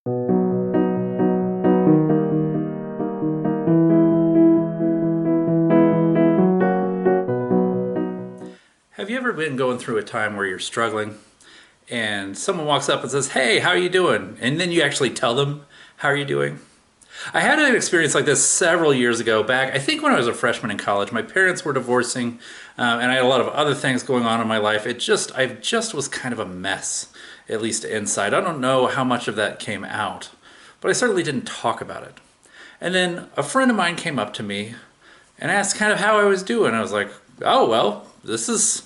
Have you ever been going through a time where you're struggling and someone walks up and says, "Hey, how are you doing?" And then you actually tell them, "How are you doing?" I had an experience like this several years ago back, I think when I was a freshman in college. My parents were divorcing, and I had a lot of other things going on in my life. I just was kind of a mess, at least inside. I don't know how much of that came out, but I certainly didn't talk about it. And then a friend of mine came up to me and asked kind of how I was doing. I was like, "Oh, well, this is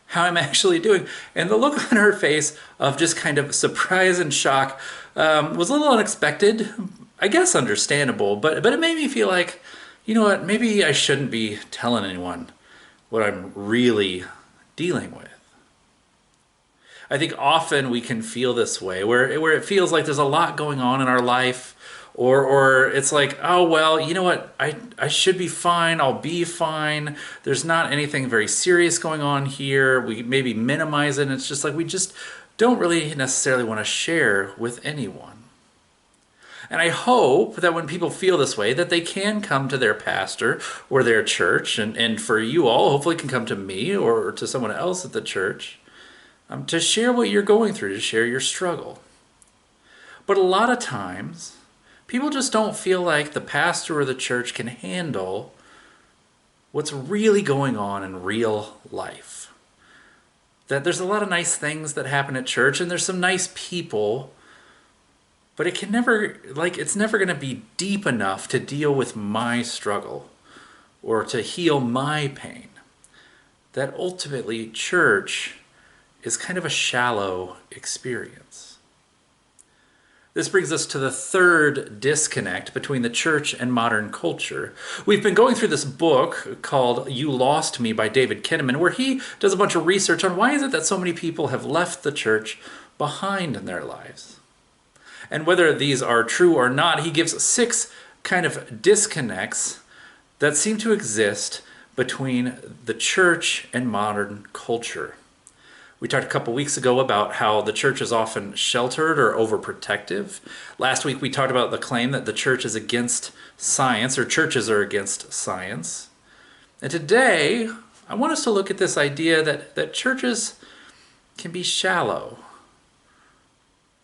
how I'm actually doing." And the look on her face of just kind of surprise and shock was a little unexpected. I guess understandable, but it made me feel like, you know what, maybe I shouldn't be telling anyone what I'm really dealing with. I think often we can feel this way, where it feels like there's a lot going on in our life, or it's like, oh well, you know what, I should be fine, I'll be fine. There's not anything very serious going on here. We maybe minimize it, and it's just like we just don't really necessarily want to share with anyone. And I hope that when people feel this way, that they can come to their pastor or their church, and for you all, hopefully can come to me or to someone else at the church, to share what you're going through, to share your struggle. But a lot of times, people just don't feel like the pastor or the church can handle what's really going on in real life. That there's a lot of nice things that happen at church, and there's some nice people, but it can never, it's never going to be deep enough to deal with my struggle or to heal my pain. That ultimately, church is kind of a shallow experience. This brings us to the third disconnect between the church and modern culture. We've been going through this book called You Lost Me by David Kinnaman, where he does a bunch of research on why is it that so many people have left the church behind in their lives. And whether these are true or not, he gives 6 kind of disconnects that seem to exist between the church and modern culture. We talked a couple weeks ago about how the church is often sheltered or overprotective. Last week we talked about the claim that the church is against science, or churches are against science. And today I want us to look at this idea that churches can be shallow.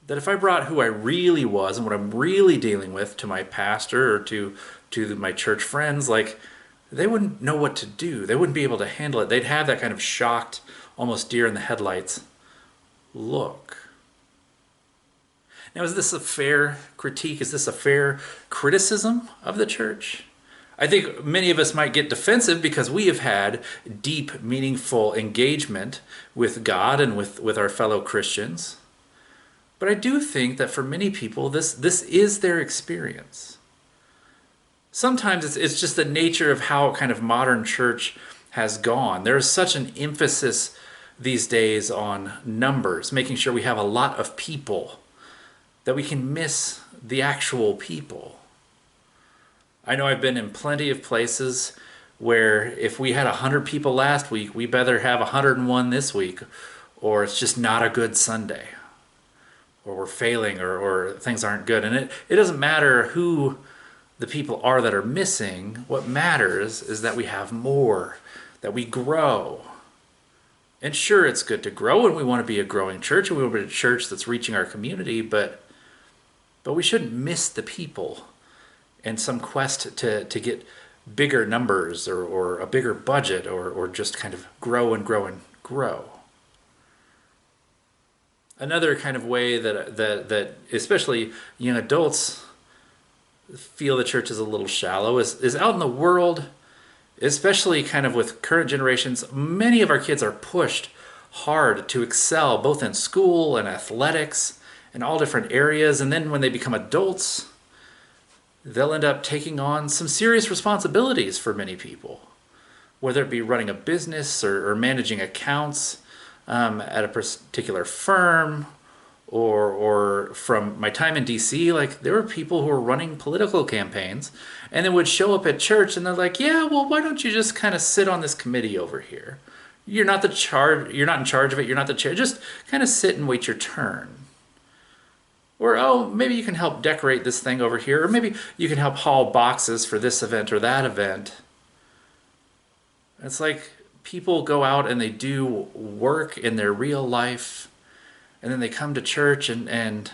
That if I brought who I really was and what I'm really dealing with to my pastor or to my church friends, they wouldn't know what to do. They wouldn't be able to handle it. They'd have that kind of shocked, almost deer in the headlights look. Now, is this a fair critique? Is this a fair criticism of the church? I think many of us might get defensive because we have had deep, meaningful engagement with God and with our fellow Christians. But I do think that for many people, this is their experience. Sometimes it's just the nature of how kind of modern church has gone. There is such an emphasis these days on numbers, making sure we have a lot of people, that we can miss the actual people. I know I've been in plenty of places where if we had 100 people last week, we better have 101 this week, or it's just not a good Sunday, or we're failing, or things aren't good. And it doesn't matter who the people are that are missing. What matters is that we have more, that we grow. And sure, it's good to grow, and we want to be a growing church, and we want to be a church that's reaching our community, but we shouldn't miss the people in some quest to get bigger numbers or a bigger budget or just kind of grow and grow and grow. Another kind of way that especially young adults feel the church is a little shallow is out in the world. Especially kind of with current generations, many of our kids are pushed hard to excel both in school and athletics and all different areas. And then when they become adults, they'll end up taking on some serious responsibilities for many people, whether it be running a business or managing accounts at a particular firm, or from my time in DC, there were people who were running political campaigns and then would show up at church and they're like, "Yeah, well, why don't you just kind of sit on this committee over here? You're not in charge of it, you're not the chair, just kind of sit and wait your turn." Or, oh, maybe you can help decorate this thing over here. Or maybe you can help haul boxes for this event or that event. It's like people go out and they do work in their real life, and then they come to church and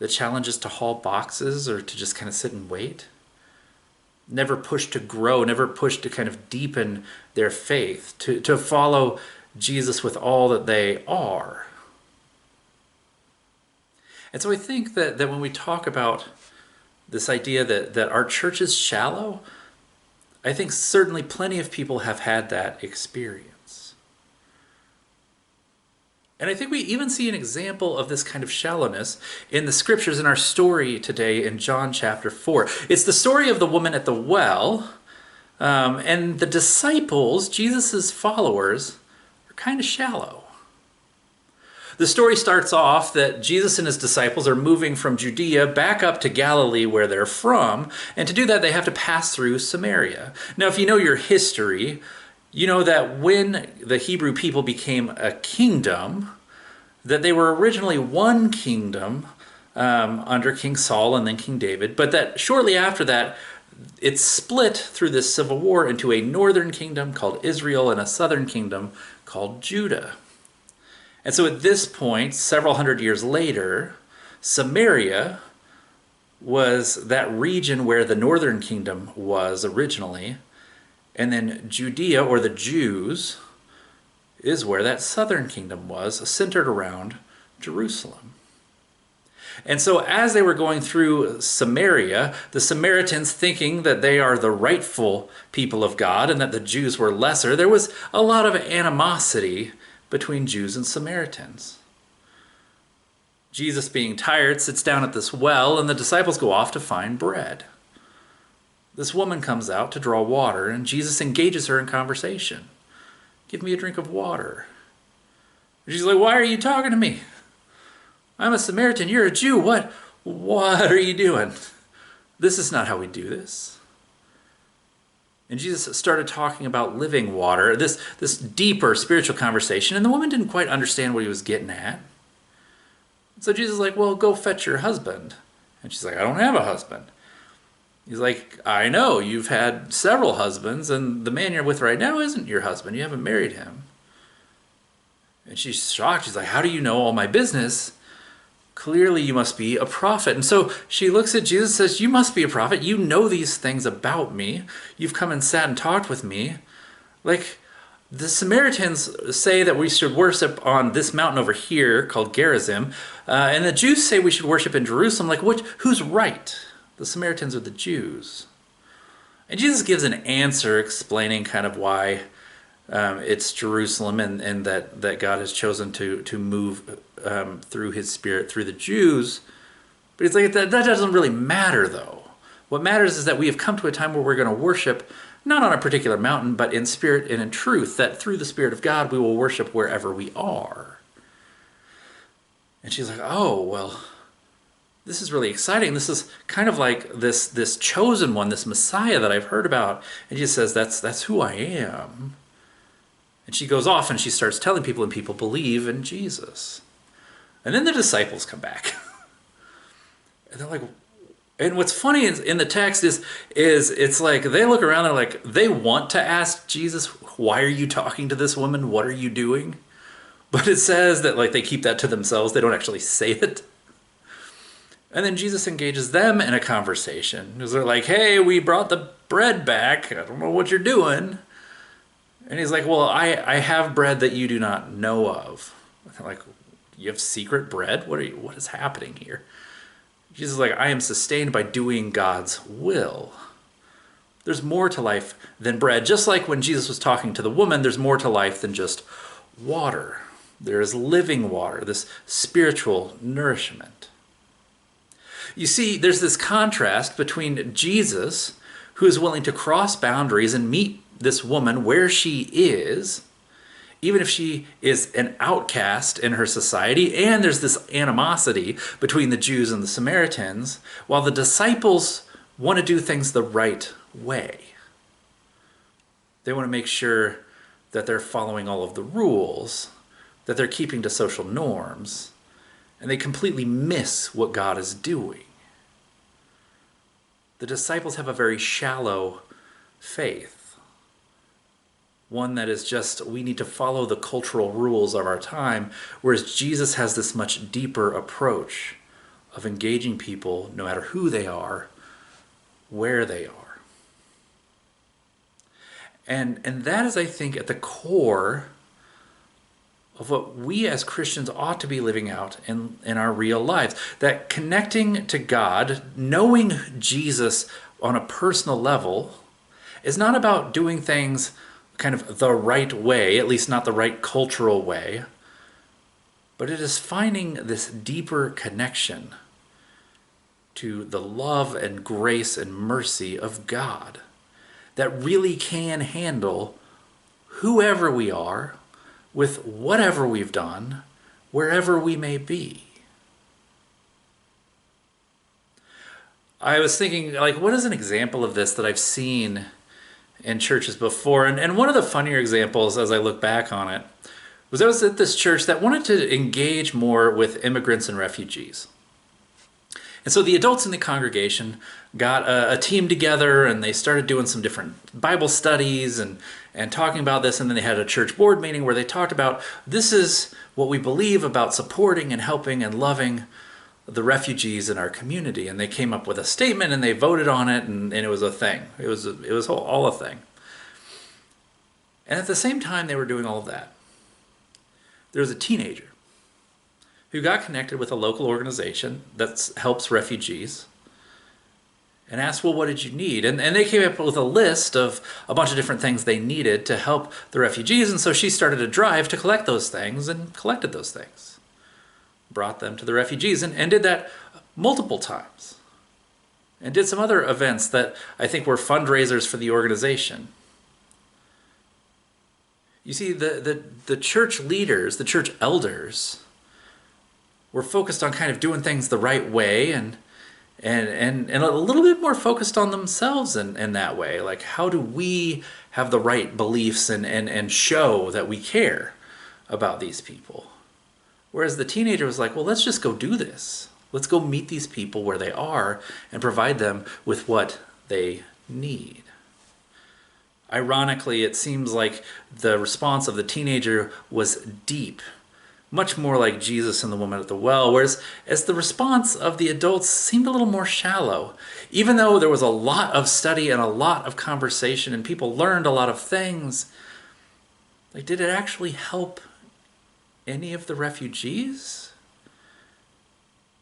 the challenge is to haul boxes or to just kind of sit and wait. Never push to grow, never push to kind of deepen their faith, to follow Jesus with all that they are. And so I think that when we talk about this idea that our church is shallow, I think certainly plenty of people have had that experience. And I think we even see an example of this kind of shallowness in the scriptures in our story today in John chapter 4. It's the story of the woman at the well, and the disciples, Jesus' followers, are kind of shallow. The story starts off that Jesus and his disciples are moving from Judea back up to Galilee where they're from, and to do that they have to pass through Samaria. Now, if you know your history, you know that when the Hebrew people became a kingdom, that they were originally one kingdom under King Saul and then King David, but that shortly after that, it split through this civil war into a northern kingdom called Israel and a southern kingdom called Judah. And so at this point, several hundred years later, Samaria was that region where the northern kingdom was originally, and then Judea, or the Jews, is where that southern kingdom was, centered around Jerusalem. And so as they were going through Samaria, the Samaritans, thinking that they are the rightful people of God and that the Jews were lesser, there was a lot of animosity between Jews and Samaritans. Jesus, being tired, sits down at this well, and the disciples go off to find bread. This woman comes out to draw water, and Jesus engages her in conversation. Give me a drink of water. She's like, why are you talking to me? I'm a Samaritan, you're a Jew. What are you doing? This is not how we do this. And Jesus started talking about living water, this deeper spiritual conversation, and the woman didn't quite understand what he was getting at. So Jesus is like, well, go fetch your husband. And she's like, I don't have a husband. He's like, I know, you've had several husbands, and the man you're with right now isn't your husband. You haven't married him. And she's shocked. She's like, how do you know all my business? Clearly you must be a prophet. And so she looks at Jesus and says, you must be a prophet. You know these things about me. You've come and sat and talked with me. Like, the Samaritans say that we should worship on this mountain over here called Gerizim. And the Jews say we should worship in Jerusalem. Like, who's right? The Samaritans or the Jews? And Jesus gives an answer explaining kind of why it's Jerusalem and that God has chosen to move through his spirit through the Jews. But it's like that doesn't really matter, though. What matters is that we have come to a time where we're going to worship not on a particular mountain, but in spirit and in truth, that through the Spirit of God we will worship wherever we are. And she's like, oh, well, this is really exciting. This is kind of like this chosen one, this Messiah that I've heard about. And she says, that's who I am. And she goes off and she starts telling people, and people believe in Jesus. And then the disciples come back. And they're like, and what's funny in the text is it's like they look around, they're like, they want to ask Jesus, why are you talking to this woman? What are you doing? But it says that like they keep that to themselves. They don't actually say it. And then Jesus engages them in a conversation. Because they're like, hey, we brought the bread back. I don't know what you're doing. And he's like, well, I have bread that you do not know of. And they're like, you have secret bread? What is happening here? Jesus is like, I am sustained by doing God's will. There's more to life than bread. Just like when Jesus was talking to the woman, there's more to life than just water. There is living water, this spiritual nourishment. You see, there's this contrast between Jesus, who is willing to cross boundaries and meet this woman where she is, even if she is an outcast in her society, and there's this animosity between the Jews and the Samaritans, while the disciples want to do things the right way. They want to make sure that they're following all of the rules, that they're keeping to social norms, and they completely miss what God is doing. The disciples have a very shallow faith, one that is just, we need to follow the cultural rules of our time, whereas Jesus has this much deeper approach of engaging people no matter who they are, where they are. And that is, I think, at the core of what we as Christians ought to be living out in our real lives. That connecting to God, knowing Jesus on a personal level, is not about doing things kind of the right way, at least not the right cultural way, but it is finding this deeper connection to the love and grace and mercy of God that really can handle whoever we are, with whatever we've done, wherever we may be. I was thinking, like, what is an example of this that I've seen in churches before? And one of the funnier examples, as I look back on it, was I was at this church that wanted to engage more with immigrants and refugees. And so the adults in the congregation got a team together, and they started doing some different Bible studies and talking about this. And then they had a church board meeting where they talked about, this is what we believe about supporting and helping and loving the refugees in our community. And they came up with a statement, and they voted on it, and it was a thing. It was all a thing. And at the same time they were doing all of that, there was a teenager who got connected with a local organization that helps refugees and asked, well, what did you need? And they came up with a list of a bunch of different things they needed to help the refugees. And so she started a drive to collect those things, and collected those things, brought them to the refugees, and did that multiple times, and did some other events that I think were fundraisers for the organization. You see, the church leaders, the church elders, were focused on kind of doing things the right way, and a little bit more focused on themselves in that way. Like, how do we have the right beliefs and show that we care about these people? Whereas the teenager was like, well, let's just go do this. Let's go meet these people where they are and provide them with what they need. Ironically, it seems like the response of the teenager was deep, much more like Jesus and the woman at the well, whereas as the response of the adults seemed a little more shallow. Even though there was a lot of study and a lot of conversation and people learned a lot of things, like, did it actually help any of the refugees?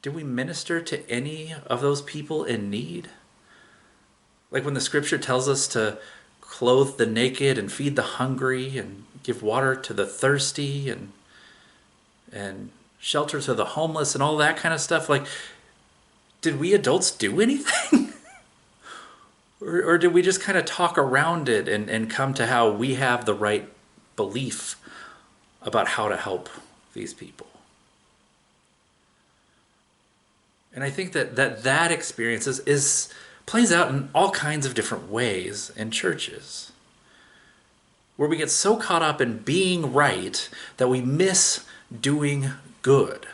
Did we minister to any of those people in need? Like when the scripture tells us to clothe the naked and feed the hungry and give water to the thirsty and shelter to the homeless and all that kind of stuff. Like, did we adults do anything? or did we just kind of talk around it and come to how we have the right belief about how to help these people? And I think that experience plays out in all kinds of different ways in churches, where we get so caught up in being right that we miss doing good.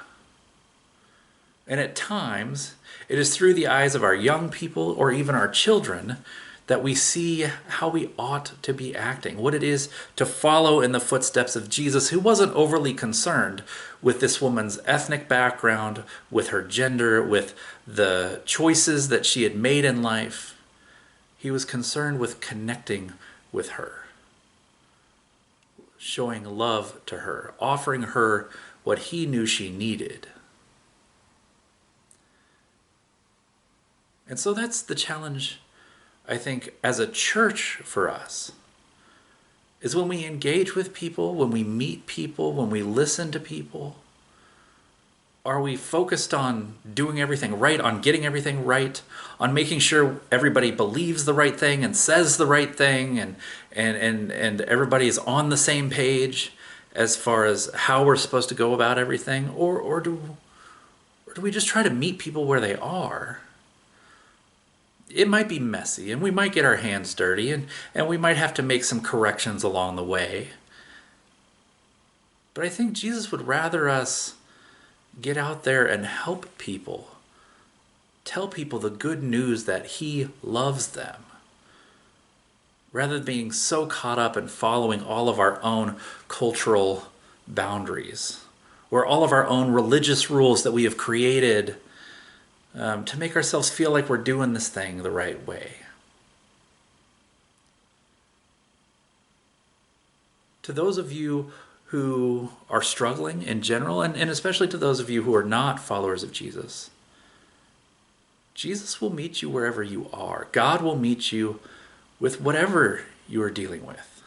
And at times, it is through the eyes of our young people or even our children that we see how we ought to be acting, what it is to follow in the footsteps of Jesus, who wasn't overly concerned with this woman's ethnic background, with her gender, with the choices that she had made in life. He was concerned with connecting with her, showing love to her, offering her what he knew she needed. And so that's the challenge, I think, as a church for us, is when we engage with people, when we meet people, when we listen to people, are we focused on doing everything right, on getting everything right, on making sure everybody believes the right thing and says the right thing, and everybody is on the same page as far as how we're supposed to go about everything? Or do we just try to meet people where they are? It might be messy, and we might get our hands dirty, and we might have to make some corrections along the way. But I think Jesus would rather us Get out there and help people. Tell people the good news that he loves them. Rather than being so caught up in following all of our own cultural boundaries, or all of our own religious rules that we have created to make ourselves feel like we're doing this thing the right way. To those of you who are struggling in general, and especially to those of you who are not followers of Jesus, Jesus will meet you wherever you are. God will meet you with whatever you are dealing with.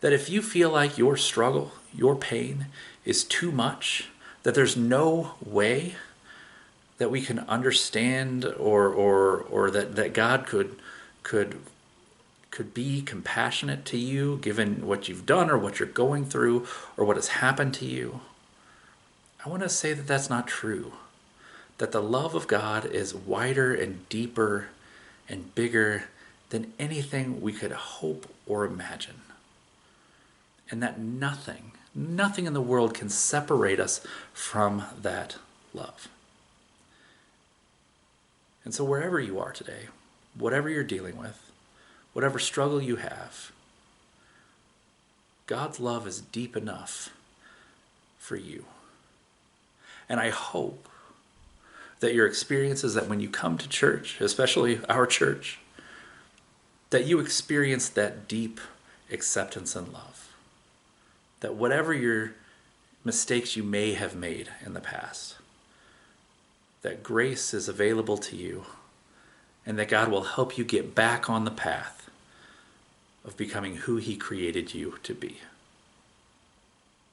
That if you feel like your struggle, your pain is too much, that there's no way that we can understand or that God could be compassionate to you given what you've done or what you're going through or what has happened to you, I want to say that that's not true. That the love of God is wider and deeper and bigger than anything we could hope or imagine. And that nothing in the world can separate us from that love. And so wherever you are today, whatever you're dealing with, whatever struggle you have, God's love is deep enough for you. And I hope that your experience is that when you come to church, especially our church, that you experience that deep acceptance and love. That whatever your mistakes you may have made in the past, that grace is available to you and that God will help you get back on the path of becoming who he created you to be.